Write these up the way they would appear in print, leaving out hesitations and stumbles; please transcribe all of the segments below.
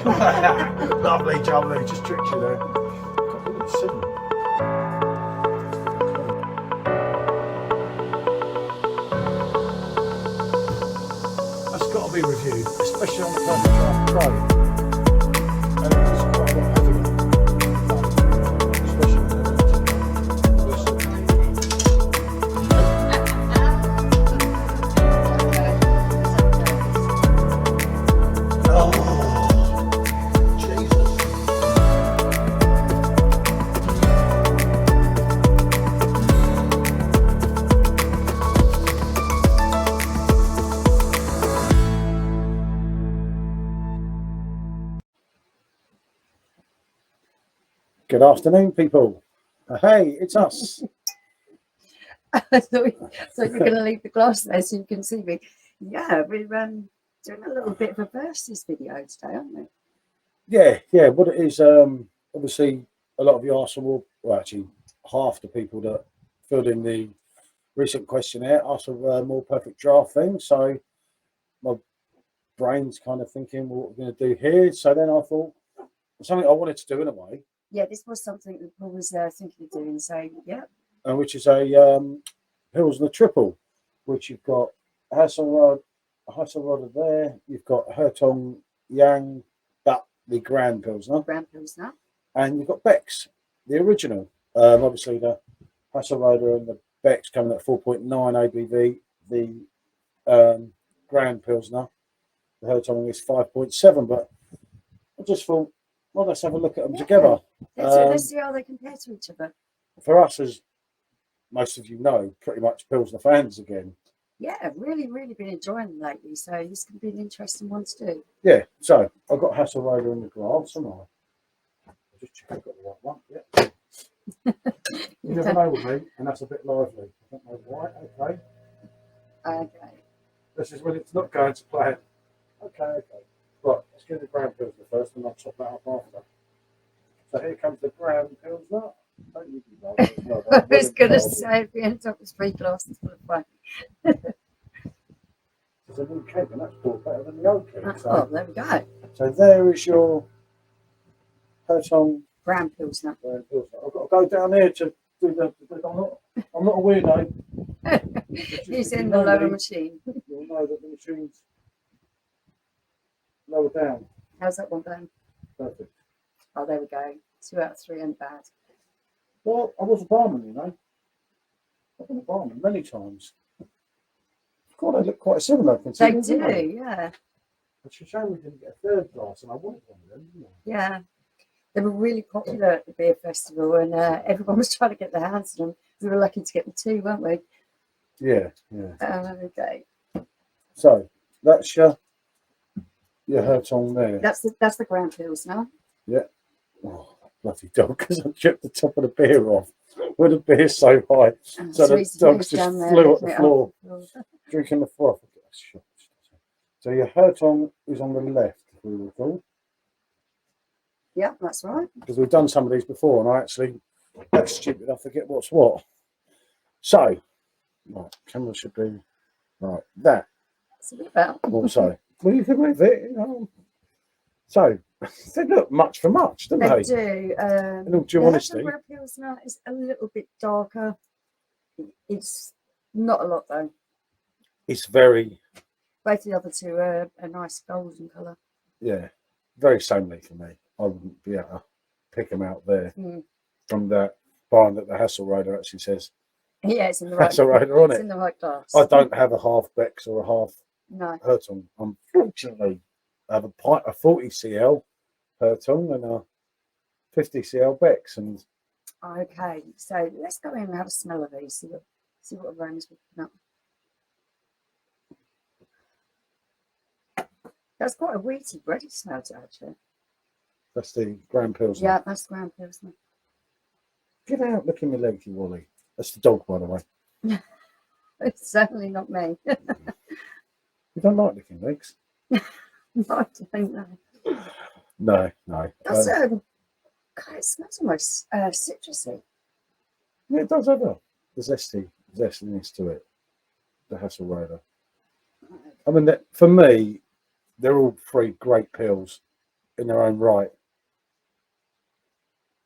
Lovely, jubbly, just tricked you there. God, look at the signal. That's got to be reviewed, especially on the Perfectdraft Pro. And it's quite a lot heavier. Especially on the oh, Jesus. Good afternoon, people. Hey, it's us. I thought you were going to leave the glass there so you can see me. Yeah, we're doing a little bit of a versus video today, aren't we? Yeah. What it is, obviously, a lot of you asked, well, actually, half the people that filled in the recent questionnaire asked for more Perfectdraft things. So my brain's kind of thinking what we're going to do here. So then I thought something I wanted to do in a way. Yeah, this was something that Paul was thinking of doing. So yeah, which is a Pilsner triple, which you've got Hasseroder there. You've got Hertog Yang, but the Grand Pilsner, and you've got Becks, the original. Obviously the Hasseroder and the Becks coming at 4.9 ABV. The Grand Pilsner, the Hertog is 5.7. But I just thought, well, let's have a look at them together. Let's see how they compare to each other. For us, as most of you know, pretty much Pilsner fans again. Yeah, I've really been enjoying them lately. So this could be an interesting one to do. Yeah, so I've got Hasseroder in the glass, and I'll just check I've got the right one. Yeah. You never know with me, and that's a bit lively. I don't know why. Okay. This is when it's not going to plan. Okay. Right, let's get the Grand Pilsner first, and I'll top that up after. So here comes the Grand Pilsner. I was going to say, if we end up with 3 glasses full of wine. There's a new keg, and that's bought better than the old keg. So there we go. So there is your Hertog Grand Pilsner. I've got to go down there to do the. I'm not a weirdo. He's in the lower machine. You'll know that the machine's lower down. How's that one going? Perfect. Oh, there we go. 2 out of 3 and bad. Well, I was a barman, you know. I've been a barman many times. God, they look quite similar. They do, yeah. It's a shame we didn't get a third glass, and I wanted one of them, didn't I? Yeah. They were really popular at the beer festival, and everyone was trying to get their hands on them. We were lucky to get the 2, weren't we? Yeah. Okay. So that's your Hertog there. That's the Grand Pilsner. Yeah. Oh, bloody dog! Because I chipped the top of the beer off. With the beer so high, so the dogs just flew at the floor, drinking the froth. So your Hertog is on the left, if we recall. Yeah, that's right. Because we've done some of these before, and that's stupid. I forget what's what. So, right, camera should be right. That. That's a bit better. Also, well, you can move it. You know. So they look much for much, don't they? They do. In all due honesty, the Pilsner is a little bit darker. It's not a lot though. It's very. Both the other 2 are a nice golden colour. Yeah, very samey for me. I wouldn't be able to pick them out there from that barn that the Hasseroder actually says. Yeah, it's in the right. Hasseroder on it. It's in the right glass. I don't have a half Becks or a half Hertog. Unfortunately, I have a 40 cl Hertog and a 50 cl Becks. And okay, so let's go in and have a smell of these. See what aromas we can up. That's quite a wheaty, bready smell to actually. That's the Grand Pilsner. Yeah, that's the Grand Pilsner. Get out, look in my legs, you Wally. That's the dog, by the way. It's certainly not me. You don't like licking legs? I don't know. No. That's it smells almost citrusy. Yeah, it does have a zestiness to it. The Hasseroder. I mean, for me, they're all 3 great pills in their own right.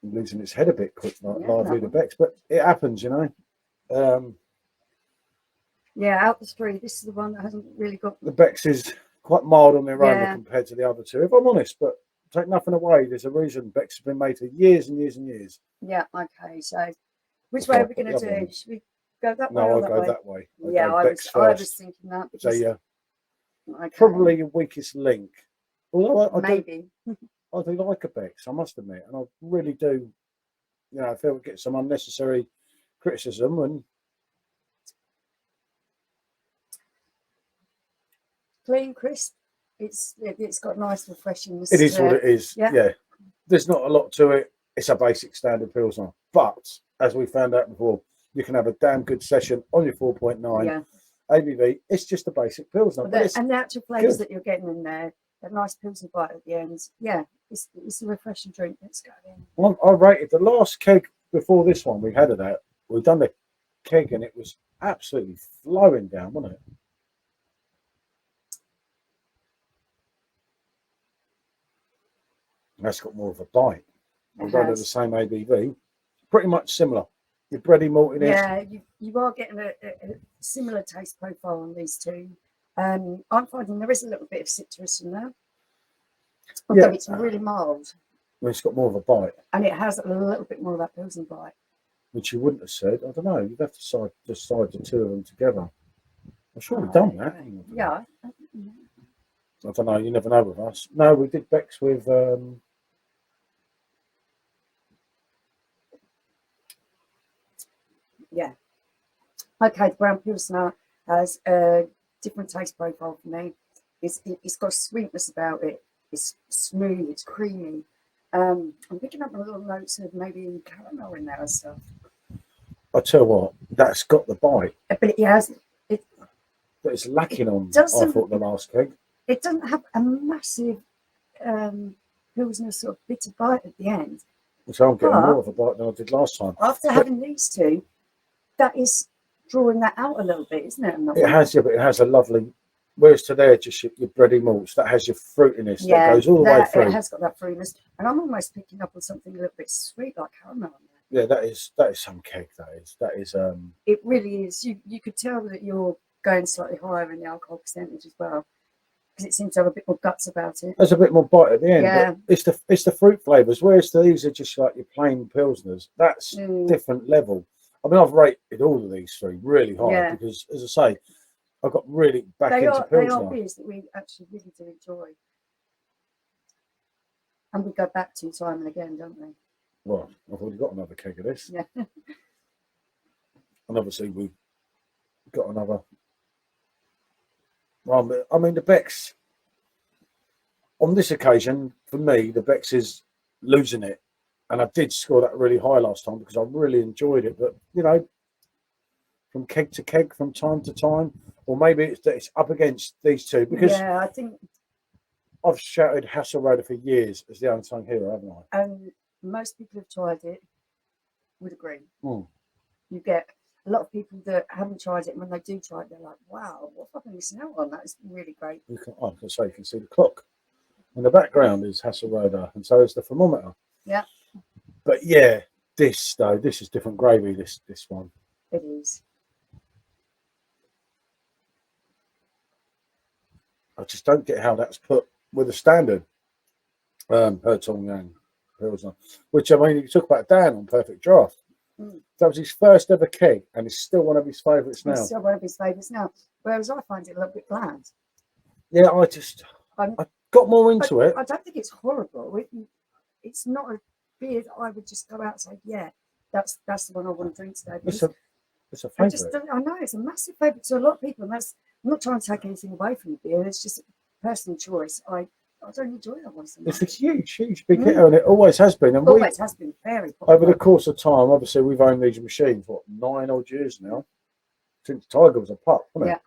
Losing its head a bit quick, like Yeah, lively that the one. Becks, but it happens, you know. Yeah, out the three, this is the one that hasn't really got. The Becks is quite mild on their aroma Yeah. compared to the other two, if I'm honest, but take nothing away. There's a reason Becks have been made for years and years and years. Yeah, okay. So, which Before way I are we put going the to other do? one. Should we go that way No, or I that go way? that way. Yeah, go I Becks was first. thinking that. It's a Okay. probably your weakest link. Although I Maybe. do like a Becks, I must admit, and I really do. You know, I feel it gets some unnecessary criticism, and Clean, crisp. It's got nice refreshingness. it is what it is. Yeah. Yeah, there's not a lot to it. It's a basic standard Pilsner, but as we found out before, you can have a damn good session on your 4.9 Yeah. ABV. It's just a basic Pilsner, but it's And the actual flavours good. that you're getting in there, that nice pilsner bite at the end. Yeah, it's a refreshing drink. Let's go in. I rated the last keg before this one we had it out. We've done the keg and it was absolutely flowing down, wasn't it? That's got more of a bite. Although they're the same ABV, pretty much similar. Your bready maltiness. Yeah, you are getting a similar taste profile on these two. I'm finding there is a little bit of citrus in there, although it's really mild. It's got more of a bite, and it has a little bit more of that pilsner bite, which you wouldn't have said. I don't know. You'd have to decide the two of them together. I'm sure we've done that. Yeah. I don't know. You never know with us. No, we did Becks with. Yeah. Okay, the brown pilsner has a different taste profile for me. It's got sweetness about it. It's smooth. It's creamy. I'm picking up a little notes of maybe caramel in there and stuff. I tell you what, that's got the bite, but it has. But it's lacking on. I thought the last keg. It doesn't have a massive pilsner sort of bitter bite at the end. So I'm getting more of a bite than I did last time. After having these two, that is drawing that out a little bit, isn't it? It has, yeah, but it has a lovely. Whereas to there, just your bready malts that has your fruitiness that goes all the way through. It has got that fruitiness, and I'm almost picking up on something a little bit sweet like caramel. Yeah, that is some keg. That is. It really is. You could tell that you're going slightly higher in the alcohol percentage as well, because it seems to have a bit more guts about it. There's a bit more bite at the end. Yeah. But it's the fruit flavours. Whereas these are just like your plain pilsners. That's different level. I mean, I've rated all of these three really high because, as I say, I got really back into Pilsner. They are beers that we actually really do enjoy. And we go back to time and again, don't we? Well, I've already got another keg of this. Yeah. And obviously we've got another. Well, I mean, the Becks, on this occasion, for me, the Becks is losing it. And I did score that really high last time because I really enjoyed it. But, you know, from keg to keg, from time to time, or maybe it's up against these two because I think I've shouted Hasseroder for years as the unsung hero, haven't I? And most people who've tried it would agree. Mm. You get a lot of people that haven't tried it, and when they do try it, they're like, "Wow, what have I missing out on? That is really great." I was going to say, you can see the clock. In the background is Hasseroder, and so is the thermometer. Yeah. But yeah, this is different gravy. This one. It is. I just don't get how that's put with a standard Hertog Pilsner, which I mean, you talk about Dan on Perfectdraft. That was his first ever keg, and it's still one of his favourites now. It's still one of his favourites now. Whereas I find it a little bit bland. Yeah, I got more into it. I don't think it's horrible. It's not a beer that I would just go out and say, "Yeah, that's the one I want to drink today." It's a favourite. I know it's a massive favourite to a lot of people, and that's. I'm not trying to take anything away from the beer. It's just a personal choice. I don't enjoy that one so much. It's a huge big hitter, and it always has been. And always has been very popular. Over the course of time, obviously, we've owned these machines, 9 odd years now, since Tiger was a pup, wasn't it?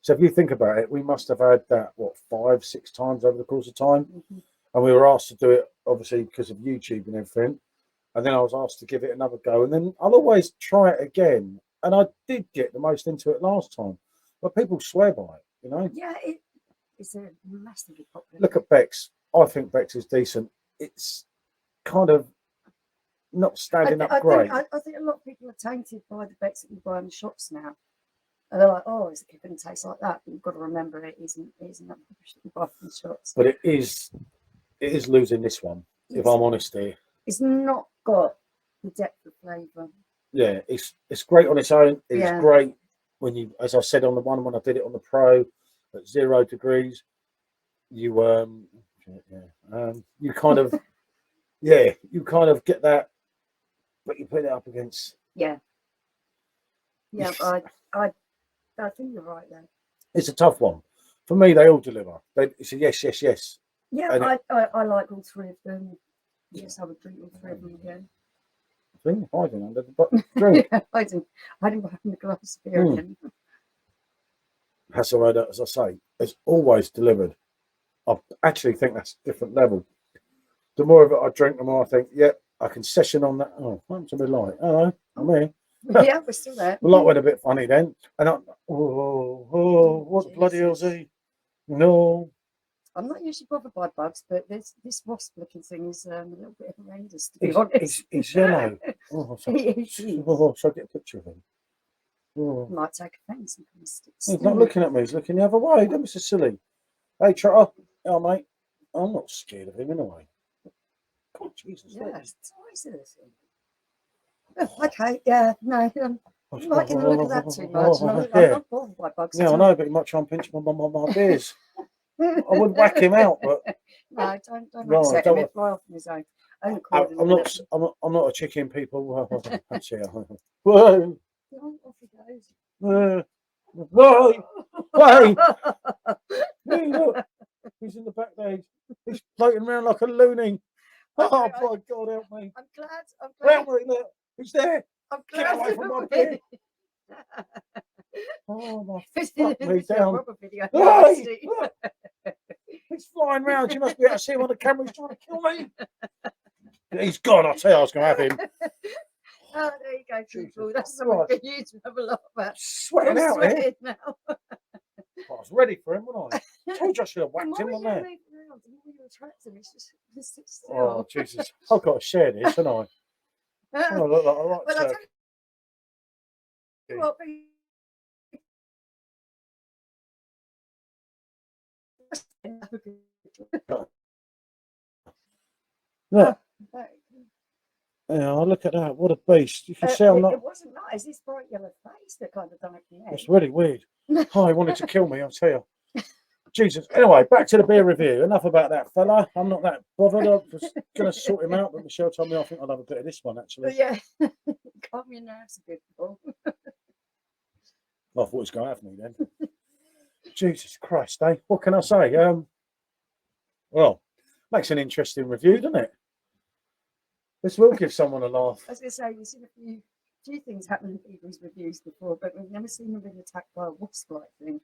So if you think about it, we must have had that, 5, 6 times over the course of time. And we were asked to do it, obviously, because of YouTube and everything. And then I was asked to give it another go. And then I'll always try it again. And I did get the most into it last time. But people swear by it, you know? Yeah, it's a massively popular. Look at Becks. I think Becks is decent. It's kind of not standing up great. I think a lot of people are tainted by the Becks that you buy in the shops now. And they're like, oh, is it going to taste like that? But you've got to remember it isn't that rubbish that you buy from the shops. But it is losing this one, if I'm honest here. It's not got the depth of flavour. Yeah, it's great on its own. It's great when you, as I said on the one when I did it on the Pro at 0 degrees, you you kind of you kind of get that, but you put it up against I think you're right there. It's a tough one for me. They all deliver. It's a yes. Yeah, I like all three of them. Yes, I would drink all three of them again. Hiding under the drink. hiding behind the glass beer again. Hasseroder, as I say, has always delivered. I actually think that's a different level. The more of it I drink, the more I think, I can session on that. Oh, what happened to me light? Hello, I'm here. Yeah, we're still there. The light went a bit funny then. And what the bloody hell's he? No. I'm not usually bothered by bugs, but this wasp looking thing is a little bit horrendous, to be honest. He's yellow. Shall I get a picture of him? Might take offence and come stick. He's not looking at me, he's looking the other way. Don't be so silly. Hey, Trotter. Oh, mate. I'm not scared of him anyway. God, Jesus. Yeah, it's okay, yeah, no. I'm not going to look at that too much. I'm not bothered by bugs. Yeah, I know, but he might try and pinch my beers. I would whack him out, but no, don't upset him. He'll fly off on his own. I'm not a chicken, people. Actually, whoa! Off he goes. Whoa! Hey! Hey, look! He's in the back there. He's floating around like a loony. Oh, my God, help me! I'm glad. Help me! Look, he's there. I'm Get glad away from my beer. Oh, my fuck me down. Hey, look. He's flying round. You must be able to see him on the camera. He's trying to kill me. He's gone. I tell you, I was going to have him. Oh, there you go, people. That's something for you to have a lot about. Sweating out here. Now. I was ready for him, wasn't I? I told you I should have whacked him on there. Oh, Jesus. I've got to share this, haven't I? Oh, look like a right turkey. Well, look. Yeah, look at that. What a beast. You can see I'm not. It wasn't nice. This bright yellow face that kind of done it. It's really weird. Oh, he wanted to kill me, I'll tell you. Jesus. Anyway, back to the beer review. Enough about that fella. I'm not that bothered. I'm just going to sort him out. But Michelle told me I think I'll have a bit of this one, actually. Yeah. Calm your nerves a bit, Paul. I thought he was going to have me then. Jesus Christ, eh? What can I say? Well, makes an interesting review, doesn't it? This will give someone a laugh. I was going to say, we've seen a few things happen in people's reviews before, but we've never seen them being attacked by a wasp-like thing.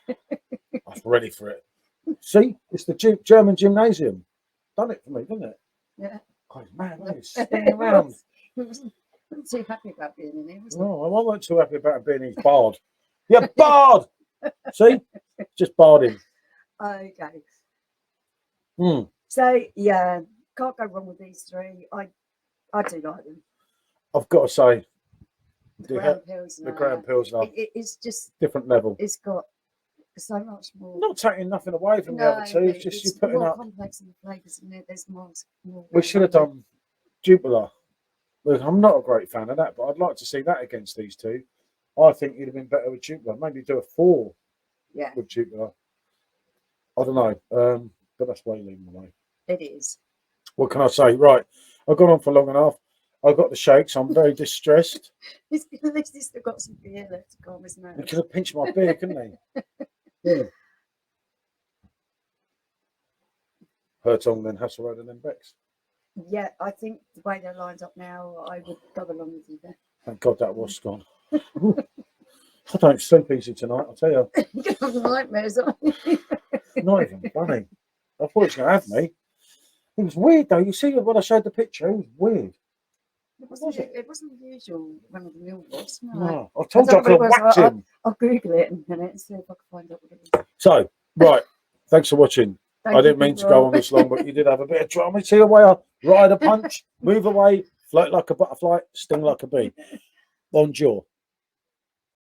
I was ready for it. See, it's the German gymnasium. Done it for me, didn't it? Yeah. God, man, it's spinning around. I wasn't too happy about being in here, was I? No, I wasn't too happy about being his bard. Yeah, bard! See? Just barding. Okay. So, yeah, can't go wrong with these three. I do like them. I've got to say, the Grand Pilsner. It's just different level. It's got so much more. Not taking nothing away from the other two. It's just you're putting more up. complex in the flavours, and there's more. We should have done Jupiter. Look, I'm not a great fan of that, but I'd like to see that against these two. I think you'd have been better with Jupiter. Maybe do a 4 with Jupiter. I don't know, but that's way leading the way. It is. What can I say? Right, I've gone on for long enough. I've got the shakes. I'm very distressed. At least he's still got some beer left to calm his nerves. He could have pinched my beer, couldn't he? Hertog, then Hasseroder, then Becks. Yeah, I think the way they're lined up now, I would go along with you there. Thank God that was gone. I don't sleep easy tonight, I'll tell you. You're going to have nightmares, aren't you? Not even funny. I thought he was going to have me. It was weird, though. You see, when I showed the picture, it was weird. It wasn't the usual one of the meal was. No, I told you I could have whacked him. I'll Google it in a minute and see if I can find out what it is. So, right. Thanks for watching. I didn't mean to go on this long, but you did have a bit of drama. See the way I ride a punch, move away, float like a butterfly, sting like a bee. Bonjour.